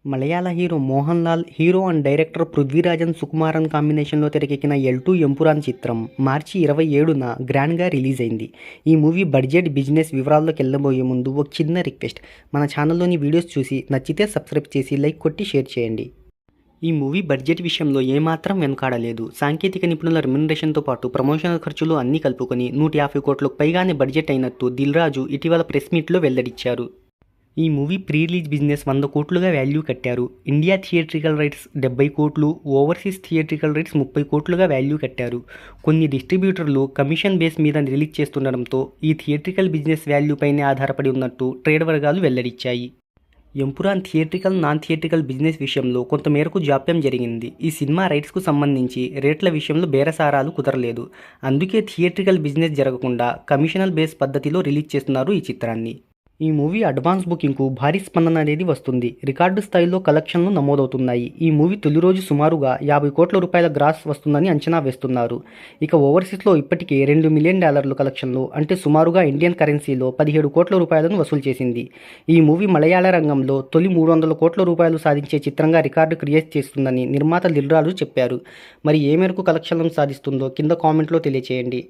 Malayalam hero Mohan Lal, hero and director Prithviraj Sukumaran కాంబినేషన్లో తెరకెక్కిన ఎల్2 ఎంపురాన్ చిత్రం మార్చి 27న గ్రాండ్గా రిలీజ్ అయింది. ఈ మూవీ బడ్జెట్, బిజినెస్ వివరాల్లోకి వెళ్ళబోయే ముందు ఒక చిన్న రిక్వెస్ట్, మన ఛానల్లోని వీడియోస్ చూసి నచ్చితే సబ్స్క్రైబ్ చేసి లైక్ కొట్టి షేర్ చేయండి. ఈ మూవీ బడ్జెట్ విషయంలో ఏమాత్రం వెనుకాడలేదు. సాంకేతిక నిపుణుల రెమ్యునరేషన్తో పాటు ప్రమోషనల్ ఖర్చులు అన్నీ కలుపుకొని 150 కోట్లకు పైగానే బడ్జెట్ అయినట్టు దిల్ రాజు ఇటీవల ప్రెస్ మీట్లో వెల్లడించారు. ఈ మూవీ ప్రీ రిలీజ్ బిజినెస్ 100 కోట్లుగా వాల్యూ కట్టారు. ఇండియా థియేట్రికల్ రైట్స్ 70 కోట్లు, ఓవర్సీస్ థియేట్రికల్ రైట్స్ 30 కోట్లుగా వాల్యూ కట్టారు. కొన్ని డిస్ట్రిబ్యూటర్లు కమిషన్ బేస్ మీద రిలీజ్ చేస్తుండడంతో ఈ థియేట్రికల్ బిజినెస్ వాల్యూ పైనే ఆధారపడి ఉన్నట్టు ట్రేడ్ వర్గాలు వెల్లడించాయి. Empuraan theatrical, non theatrical business విషయంలో కొంతమేరకు జాప్యం జరిగింది. ఈ సినిమా రైట్స్కు సంబంధించి రేట్ల విషయంలో బేరసారాలు కుదరలేదు. అందుకే థియేట్రికల్ బిజినెస్ జరగకుండా కమిషనల్ బేస్ పద్ధతిలో రిలీజ్ చేస్తున్నారు ఈ చిత్రాన్ని. ఈ మూవీ అడ్వాన్స్ బుకింగ్కు భారీ స్పందన అనేది వస్తుంది. రికార్డు స్థాయిలో కలెక్షన్లు నమోదవుతున్నాయి. ఈ మూవీ తొలి రోజు సుమారుగా 50 కోట్ల రూపాయల గ్రాస్ వస్తుందని అంచనా వేస్తున్నారు. ఇక ఓవర్సీస్లో ఇప్పటికే $2 మిలియన్ కలెక్షన్లు, అంటే సుమారుగా ఇండియన్ కరెన్సీలో 17 కోట్ల రూపాయలను వసూలు చేసింది. ఈ మూవీ మలయాళ రంగంలో తొలి 300 కోట్ల రూపాయలు సాధించే చిత్రంగా రికార్డు క్రియేట్ చేస్తుందని నిర్మాత దిల్ రాజు చెప్పారు. మరి ఏ మేరకు కలెక్షన్లను సాధిస్తుందో కింద కామెంట్లో తెలియచేయండి.